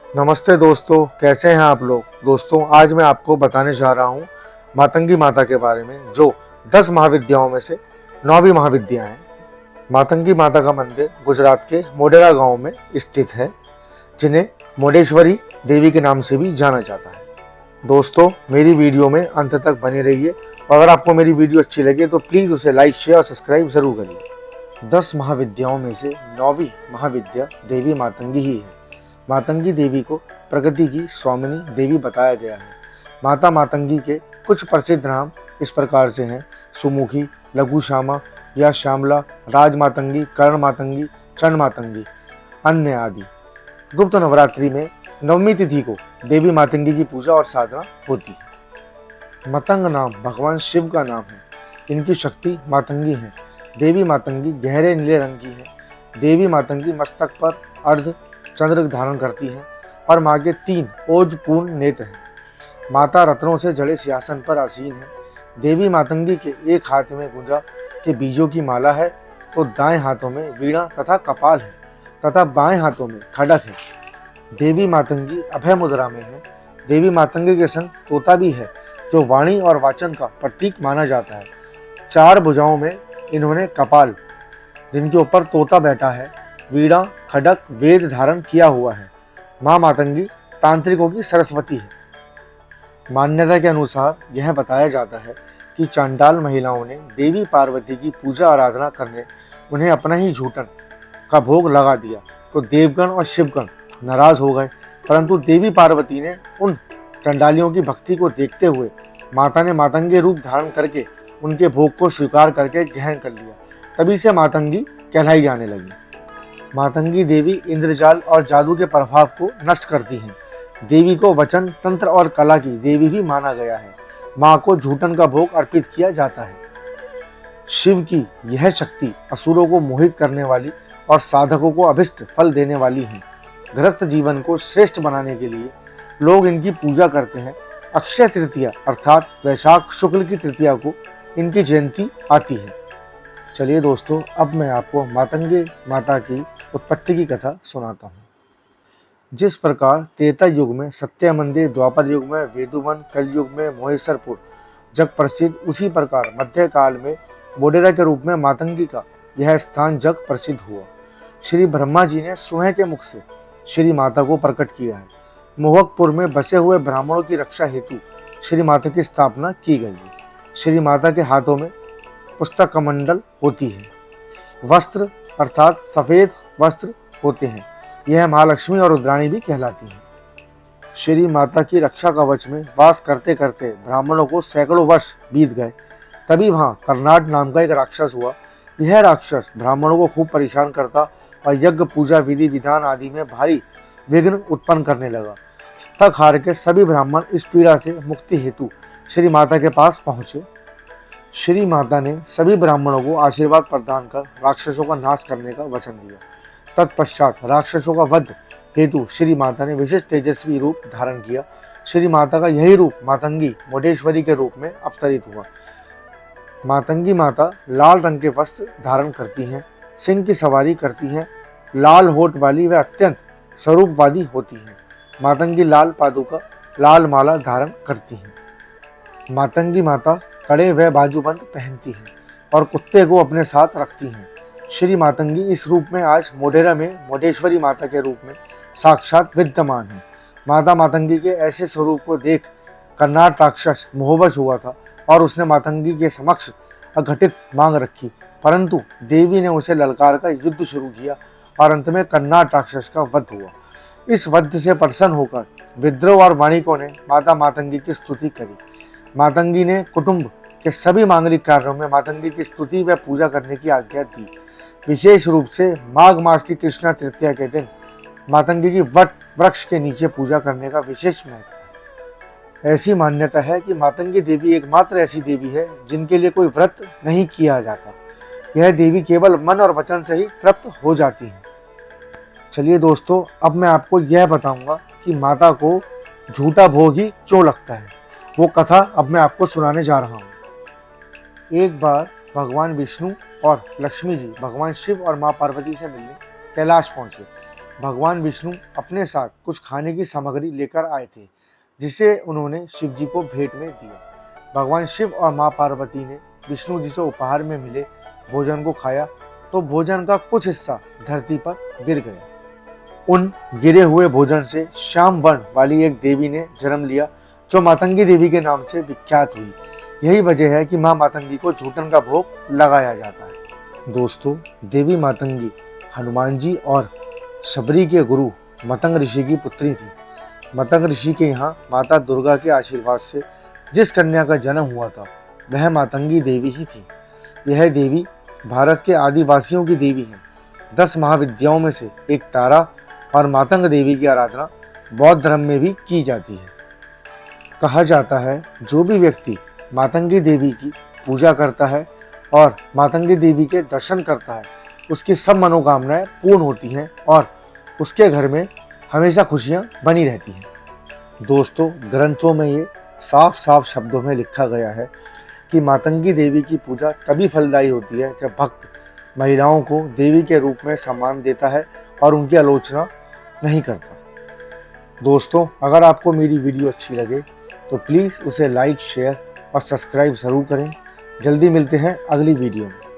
नमस्ते दोस्तों, कैसे हैं आप लोग। दोस्तों, आज मैं आपको बताने जा रहा हूँ मातंगी माता के बारे में, जो 10 महाविद्याओं में से 9वीं महाविद्या है। मातंगी माता का मंदिर गुजरात के मोढेरा गांव में स्थित है, जिन्हें मोढेश्वरी देवी के नाम से भी जाना जाता है। दोस्तों, मेरी वीडियो में अंत तक बने रहिए और अगर आपको मेरी वीडियो अच्छी लगे तो प्लीज़ उसे लाइक, शेयर और सब्सक्राइब ज़रूर करिए। 10 महाविद्याओं में से 9वीं महाविद्या देवी मातंगी ही है। मातंगी देवी को प्रकृति की स्वामिनी देवी बताया गया है। माता मातंगी के कुछ प्रसिद्ध नाम इस प्रकार से हैं: सुमुखी, लघु श्यामा या श्यामला, राज मातंगी, कर्ण मातंगी, चंड मातंगी, अन्य आदि। गुप्त नवरात्रि में नवमी तिथि को देवी मातंगी की पूजा और साधना होती है। मतंग नाम भगवान शिव का नाम है। इनकी शक्ति मातंगी है। देवी मातंगी गहरे नीले रंग की है। देवी मातंगी मस्तक पर अर्ध चंद्र धारण करती हैं और माँ के 3 ओजपूर्ण नेत्र हैं। माता रत्नों से जड़े सिंहासन पर आसीन है। देवी मातंगी के एक हाथ में गुंजा के बीजों की माला है, तो दाएं हाथों में वीणा तथा कपाल है तथा बाएं हाथों में खड़ग है। देवी मातंगी अभय मुद्रा में है। देवी मातंगी के संग तोता भी है, जो वाणी और वाचन का प्रतीक माना जाता है। 4 भुजाओं में इन्होंने कपाल, जिनके ऊपर तोता बैठा है, वीणा, खड़ग, वेद धारण किया हुआ है। माँ मातंगी तांत्रिकों की सरस्वती है। मान्यता के अनुसार यह बताया जाता है कि चांडाल महिलाओं ने देवी पार्वती की पूजा आराधना करने उन्हें अपना ही झूठन का भोग लगा दिया, तो देवगण और शिवगण नाराज हो गए। परंतु देवी पार्वती ने उन चंडालियों की भक्ति को देखते हुए माता ने मातंगी रूप धारण करके उनके भोग को स्वीकार करके ग्रहण कर लिया। तभी से मातंगी कहलाई जाने लगी। मातंगी देवी इंद्रजाल और जादू के प्रभाव को नष्ट करती हैं। देवी को वचन, तंत्र और कला की देवी भी माना गया है। माँ को झूठन का भोग अर्पित किया जाता है। शिव की यह शक्ति असुरों को मोहित करने वाली और साधकों को अभिष्ट फल देने वाली है। गृहस्थ जीवन को श्रेष्ठ बनाने के लिए लोग इनकी पूजा करते हैं। अक्षय तृतीया अर्थात वैशाख शुक्ल की तृतीया को इनकी जयंती आती है। चलिए दोस्तों, अब मैं आपको मातंगी माता की उत्पत्ति की कथा सुनाता हूँ। जिस प्रकार त्रेता युग में सत्य मंदिर, द्वापर युग में वेदुवन, कलयुग में मोहेश्वरपुर जग प्रसिद्ध, उसी प्रकार मध्यकाल में मोढेरा के रूप में मातंगी का यह स्थान जग प्रसिद्ध हुआ। श्री ब्रह्मा जी ने स्वयं के मुख से श्री माता को प्रकट किया है। मोहकपुर में बसे हुए ब्राह्मणों की रक्षा हेतु श्री माता की स्थापना की गई है। श्री माता के हाथों में पुस्तक कमंडल होती है। वस्त्र अर्थात सफेद वस्त्र होते हैं। यह महालक्ष्मी और रुद्राणी भी कहलाती हैं। श्री माता की रक्षा कवच में वास करते करते ब्राह्मणों को सैकड़ों वर्ष बीत गए। तभी वहाँ कर्नाट नाम का एक राक्षस हुआ। यह राक्षस ब्राह्मणों को खूब परेशान करता और यज्ञ, पूजा, विधि विधान आदि में भारी विघ्न उत्पन्न करने लगा। थक हार के सभी ब्राह्मण इस पीड़ा से मुक्ति हेतु श्री माता के पास पहुँचे। श्री माता ने सभी ब्राह्मणों को आशीर्वाद प्रदान कर राक्षसों का नाश करने का वचन दिया। तत्पश्चात राक्षसों का वध हेतु श्री माता ने विशेष तेजस्वी रूप धारण किया। श्री माता का यही रूप मातंगी मोढेश्वरी के रूप में अवतरित हुआ। मातंगी माता लाल रंग के वस्त्र धारण करती हैं, सिंह की सवारी करती हैं, लाल होठ वाली व अत्यंत स्वरूपवादी होती हैं। मातंगी लाल पादुका, लाल माला धारण करती हैं। मातंगी माता कड़े व बाजूबंद पहनती हैं और कुत्ते को अपने साथ रखती हैं। श्री मातंगी इस रूप में आज मोढेरा में मोढेश्वरी माता के रूप में साक्षात विद्यमान है। माता मातंगी के ऐसे स्वरूप को देख कर्नाट राक्षस मोहवश हुआ था और उसने मातंगी के समक्ष अघटित मांग रखी, परंतु देवी ने उसे ललकार कर युद्ध शुरू किया और अंत में कर्नाट राक्षस का वध हुआ। इस वध से प्रसन्न होकर विद्रोह और वाणिकों ने माता मातंगी की स्तुति करी। मातंगी ने कुटुंब के सभी मांगलिक कार्यों में मातंगी की स्तुति व पूजा करने की आज्ञा दी। विशेष रूप से माघ मास की कृष्णा तृतीया के दिन मातंगी की वट वृक्ष के नीचे पूजा करने का विशेष महत्व है। ऐसी मान्यता है कि मातंगी देवी एकमात्र ऐसी देवी है जिनके लिए कोई व्रत नहीं किया जाता। यह देवी केवल मन और वचन से ही तृप्त हो जाती है। चलिए दोस्तों, अब मैं आपको यह बताऊंगा कि माता को झूठा भोग ही क्यों लगता है। वो कथा अब मैं आपको सुनाने जा रहा हूँ। एक बार भगवान विष्णु और लक्ष्मी जी भगवान शिव और माँ पार्वती से मिलने कैलाश पहुँचे। भगवान विष्णु अपने साथ कुछ खाने की सामग्री लेकर आए थे, जिसे उन्होंने शिव जी को भेंट में दिया। भगवान शिव और माँ पार्वती ने विष्णु जी से उपहार में मिले भोजन को खाया तो भोजन का कुछ हिस्सा धरती पर गिर गया। उन गिरे हुए भोजन से श्याम वर्ण वाली एक देवी ने जन्म लिया, जो मातंगी देवी के नाम से विख्यात हुई। यही वजह है कि माँ मातंगी को झूठन का भोग लगाया जाता है। दोस्तों, देवी मातंगी हनुमान जी और शबरी के गुरु मतंग ऋषि की पुत्री थी। मतंग ऋषि के यहाँ माता दुर्गा के आशीर्वाद से जिस कन्या का जन्म हुआ था वह मातंगी देवी ही थी। यह देवी भारत के आदिवासियों की देवी है। 10 महाविद्याओं में से एक तारा और मातंग देवी की आराधना बौद्ध धर्म में भी की जाती है। कहा जाता है जो भी व्यक्ति मातंगी देवी की पूजा करता है और मातंगी देवी के दर्शन करता है, उसकी सब मनोकामनाएं पूर्ण होती हैं और उसके घर में हमेशा खुशियां बनी रहती हैं। दोस्तों, ग्रंथों में ये साफ साफ शब्दों में लिखा गया है कि मातंगी देवी की पूजा तभी फलदायी होती है जब भक्त महिलाओं को देवी के रूप में सम्मान देता है और उनकी आलोचना नहीं करता। दोस्तों, अगर आपको मेरी वीडियो अच्छी लगे तो प्लीज़ उसे लाइक, शेयर और सब्सक्राइब ज़रूर करें। जल्दी मिलते हैं अगली वीडियो में।